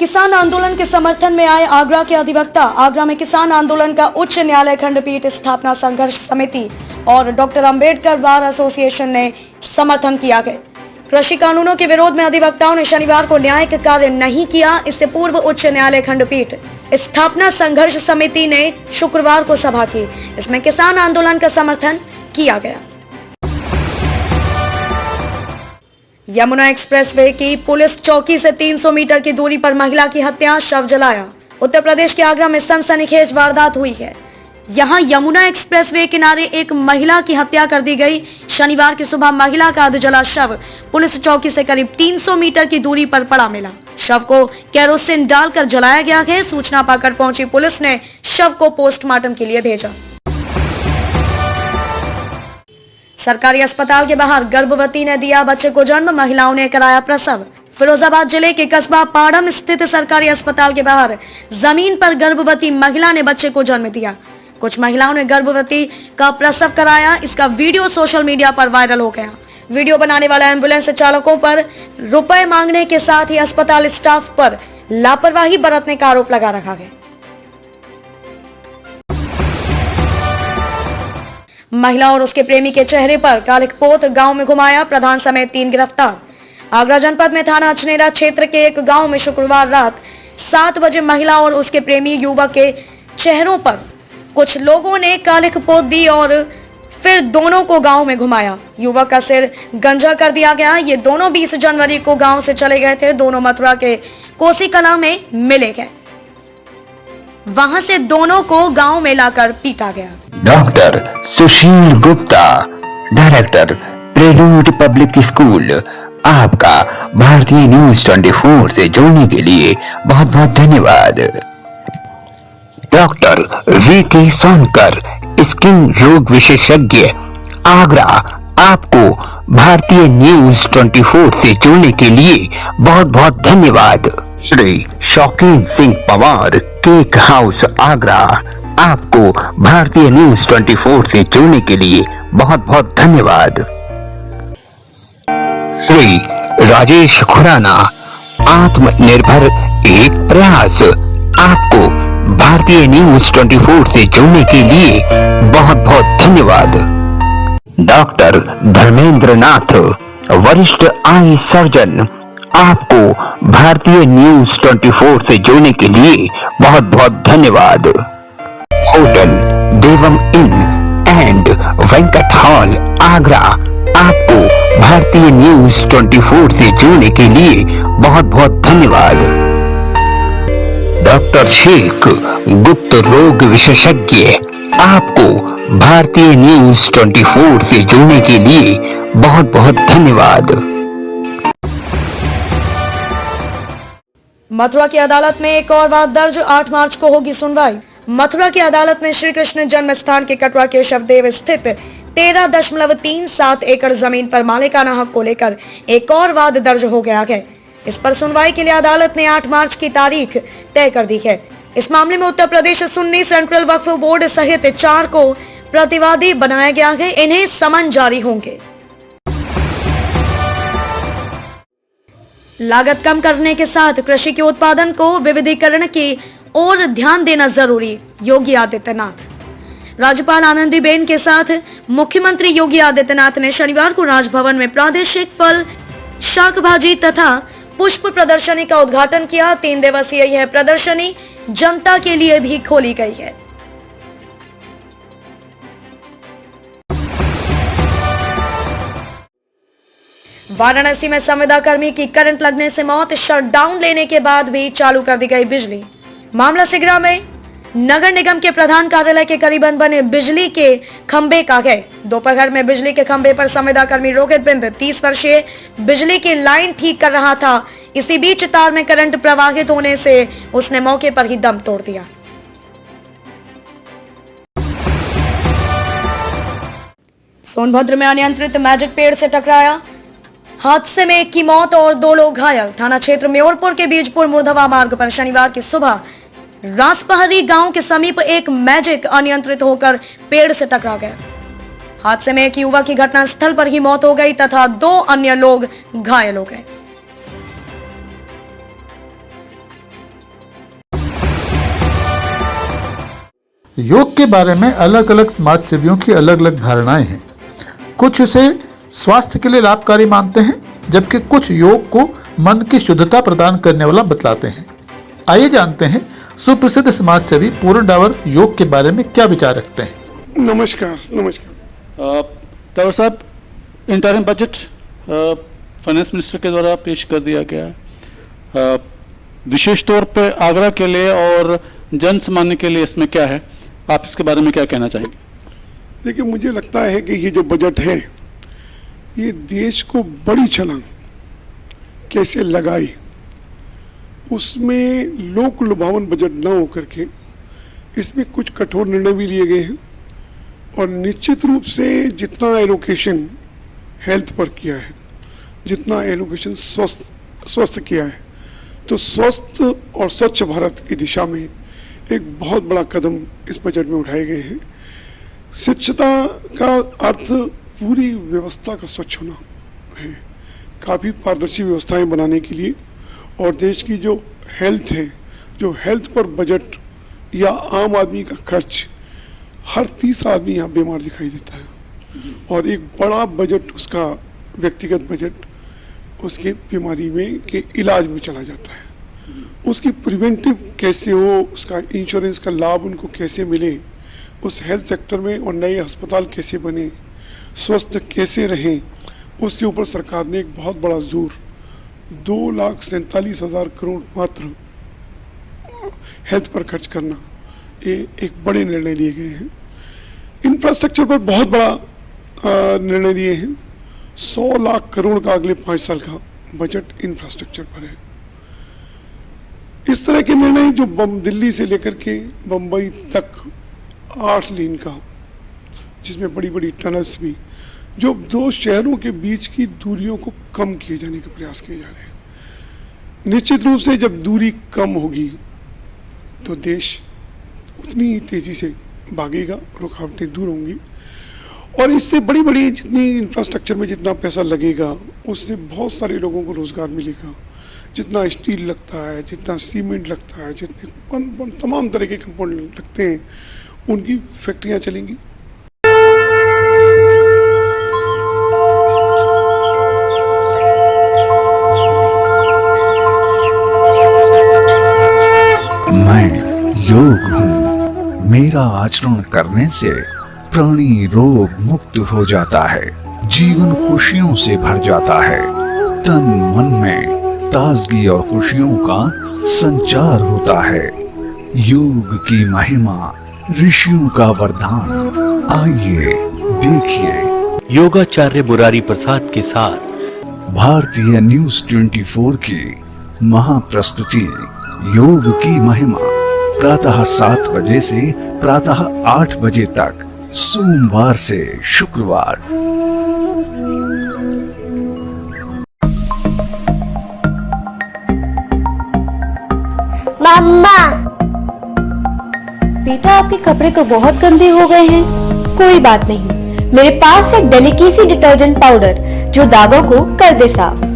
किसान आंदोलन के समर्थन में आए आगरा के अधिवक्ता। आगरा में किसान आंदोलन का उच्च न्यायालय खंडपीठ स्थापना संघर्ष समिति और डॉक्टर अंबेडकर बार एसोसिएशन ने समर्थन किया है। कृषि कानूनों के विरोध में अधिवक्ताओं ने शनिवार को न्यायिक कार्य नहीं किया। इससे पूर्व उच्च न्यायालय खंडपीठ स्थापना संघर्ष समिति ने शुक्रवार को सभा की। इसमें किसान आंदोलन का समर्थन किया गया। यमुना एक्सप्रेसवे की पुलिस चौकी से 300 मीटर की दूरी पर महिला की हत्या, शव जलाया। उत्तर प्रदेश के आगरा में सनसनीखेज वारदात हुई है। यहां यमुना एक्सप्रेसवे किनारे एक महिला की हत्या कर दी गई। शनिवार की सुबह महिला का अधजला शव पुलिस चौकी से करीब 300 मीटर की दूरी पर पड़ा मिला। शव को केरोसिन डालकर जलाया गया है। सूचना पाकर पहुंची पुलिस ने शव को पोस्टमार्टम के लिए भेजा। सरकारी अस्पताल के बाहर गर्भवती ने दिया बच्चे को जन्म, महिलाओं ने कराया प्रसव। फिरोजाबाद जिले के कस्बा पाड़म स्थित सरकारी अस्पताल के बाहर जमीन पर गर्भवती महिला ने बच्चे को जन्म दिया। कुछ महिलाओं ने गर्भवती का प्रसव कराया। इसका वीडियो सोशल मीडिया पर वायरल हो गया। वीडियो बनाने वाले एम्बुलेंस चालकों पर रुपए मांगने के साथ ही अस्पताल स्टाफ पर लापरवाही बरतने का आरोप लगा रखा है। महिला और उसके प्रेमी के चेहरे पर कालिखपोत गांव में घुमाया, प्रधान समेत 3 गिरफ्तार। आगरा जनपद में थाना अचनेरा क्षेत्र के एक गांव में शुक्रवार रात 7 बजे महिला और उसके प्रेमी युवक के चेहरों पर कुछ लोगों ने कालिखपोत दी और फिर दोनों को गांव में घुमाया। युवक का सिर गंजा कर दिया गया। ये दोनों 20 जनवरी को गांव से चले गए थे। दोनों मथुरा के कोसी कला में मिले गए। वहां से दोनों को गांव में लाकर पीटा गया। डॉक्टर सुशील गुप्ता, डायरेक्टर प्रेलूड पब्लिक स्कूल, आपका भारतीय न्यूज 24 से जुड़ने के लिए बहुत बहुत धन्यवाद। डॉक्टर वीके सोनकर, स्किन रोग विशेषज्ञ, आगरा, आपको भारतीय न्यूज 24 से जुड़ने के लिए बहुत बहुत धन्यवाद। श्री शौकीन सिंह पवार, केक हाउस, आगरा, आपको भारतीय न्यूज 24 से जुड़ने के लिए बहुत बहुत धन्यवाद। श्री राजेश खुराना, आत्मनिर्भर एक प्रयास, आपको भारतीय न्यूज 24 से जुड़ने के लिए बहुत बहुत धन्यवाद। डॉक्टर धर्मेंद्र नाथ, वरिष्ठ आई सर्जन, आपको भारतीय न्यूज 24 से जुड़ने के लिए बहुत बहुत धन्यवाद। Hotel Devam inn and Venkat hall, Agra, आपको भारतीय न्यूज 24 से जुड़ने के लिए बहुत बहुत धन्यवाद। डॉक्टर शेख, गुप्त रोग विशेषज्ञ, आपको भारतीय न्यूज 24 से जुड़ने के लिए बहुत बहुत धन्यवाद। मथुरा की अदालत में एक और वाद दर्ज, 8 मार्च को होगी सुनवाई। मथुरा की अदालत में श्री कृष्ण जन्म स्थान के कटरा केशव देव स्थित 13.37 एकड़ जमीन पर मालिकाना हक को लेकर एक और वाद दर्ज हो गया है। इस पर सुनवाई के लिए अदालत ने 8 मार्च की तारीख तय कर दी है। इस मामले में उत्तर प्रदेश सुन्नी सेंट्रल वक्फ बोर्ड सहित 4 को प्रतिवादी बनाया गया है। इन्हें समन जारी होंगे। लागत कम करने के साथ कृषि के उत्पादन को विविधीकरण की ओर ध्यान देना जरूरी, योगी आदित्यनाथ। राज्यपाल आनंदीबेन के साथ मुख्यमंत्री योगी आदित्यनाथ ने शनिवार को राजभवन में प्रादेशिक फल, शाक भाजी तथा पुष्प प्रदर्शनी का उद्घाटन किया। 3 दिवसीय यह प्रदर्शनी जनता के लिए भी खोली गई है। वाराणसी में संविदा कर्मी की करंट लगने से मौत, शटडाउन लेने के बाद भी चालू कर दी गई बिजली। मामला सिगरा में नगर निगम के प्रधान कार्यालय के करीबन बने बिजली के खंभे का है। दोपहर में बिजली के खंभे पर संविदा कर्मी रोहित बिंद, 30 वर्षीय, बिजली की लाइन ठीक कर रहा था। इसी बीच तार में करंट प्रवाहित होने से उसने मौके पर ही दम तोड़ दिया। सोनभद्र में अनियंत्रित मैजिक पेड़ से टकराया, हादसे में एक की मौत और 2 लोग घायल। थाना क्षेत्र मेयरपुर के बीजपुर मुर्धवा मार्ग पर शनिवार की सुबह रासपहरी गांव के समीप एक मैजिक अनियंत्रित होकर पेड़ से टकरा गया। हादसे में एक युवक की घटनास्थल पर ही मौत हो गई तथा 2 अन्य लोग घायल हो गए। योग के बारे में अलग अलग समाज सेवियों की अलग अलग धारणाएं हैं। कुछ इसे स्वास्थ्य के लिए लाभकारी मानते हैं, जबकि कुछ योग को मन की शुद्धता प्रदान करने वाला बतलाते हैं। आइए जानते हैं सुप्रसिद्ध समाज सेवी पूर्ण डावर योग के बारे में क्या विचार रखते हैं। नमस्कार। डावर साहब, इंटरिम बजट फाइनेंस मिनिस्टर के द्वारा पेश कर दिया गया है, विशेष तौर पर आगरा के लिए और जन सामान्य के लिए इसमें क्या है, आप इसके बारे में क्या कहना चाहेंगे? देखिए, मुझे लगता है कि ये जो बजट है ये देश को बड़ी छलांग कैसे लगाई, उसमें लोक लुभावन बजट न होकर के इसमें कुछ कठोर निर्णय भी लिए गए हैं। और निश्चित रूप से जितना एलोकेशन हेल्थ पर किया है, जितना एलोकेशन स्वस्थ किया है, तो स्वस्थ और स्वच्छ भारत की दिशा में एक बहुत बड़ा कदम इस बजट में उठाए गए हैं। स्वच्छता का अर्थ पूरी व्यवस्था का स्वच्छ होना है, काफ़ी पारदर्शी व्यवस्थाएं बनाने के लिए। और देश की जो हेल्थ है, जो हेल्थ पर बजट या आम आदमी का खर्च, हर तीसरा आदमी यहाँ बीमार दिखाई देता है। और एक बड़ा बजट उसका व्यक्तिगत बजट उसके बीमारी में के इलाज में चला जाता है। उसकी प्रिवेंटिव कैसे हो, उसका इंश्योरेंस का लाभ उनको कैसे मिले, उस हेल्थ सेक्टर में और नए अस्पताल कैसे बने, स्वस्थ कैसे रहें, उसके ऊपर सरकार ने एक बहुत बड़ा जोर 2,47,000 करोड़ मात्र हेल्थ पर खर्च करना, ये एक बड़े निर्णय लिए गए हैं। इंफ्रास्ट्रक्चर पर बहुत बड़ा निर्णय लिए हैं। 100 लाख करोड़ का अगले 5 साल का बजट इंफ्रास्ट्रक्चर पर है। इस तरह के निर्णय जो दिल्ली से लेकर के बम्बई तक 8 लेन का, जिसमें बड़ी बड़ी टनल्स भी, जो 2 शहरों के बीच की दूरियों को कम किए जाने के प्रयास किए जा रहे हैं। निश्चित रूप से जब दूरी कम होगी तो देश उतनी ही तेजी से भागेगा, रुकावटें दूर होंगी। और इससे बड़ी बड़ी जितनी इंफ्रास्ट्रक्चर में जितना पैसा लगेगा, उससे बहुत सारे लोगों को रोजगार मिलेगा। जितना स्टील लगता है, जितना सीमेंट लगता है, जितने तमाम तरह के कंपाउंड लगते हैं, उनकी फैक्ट्रियां चलेंगी। मैं योग हूँ, मेरा आचरण करने से प्राणी रोग मुक्त हो जाता है, जीवन खुशियों से भर जाता है, तन मन में ताजगी और खुशियों का संचार होता है। योग की महिमा, ऋषियों का वरदान, आइए देखिए योगाचार्य मुरारी प्रसाद के साथ भारतीय न्यूज 24 की महाप्रस्तुति योग की महिमा, प्रातः 7 बजे से प्रातः 8 बजे तक, सोमवार से शुक्रवार। मम्मा, बेटा आपके कपड़े तो बहुत गंदे हो गए हैं। कोई बात नहीं, मेरे पास है डेलिकेसी डिटर्जेंट पाउडर जो दागों को कर दे साफ।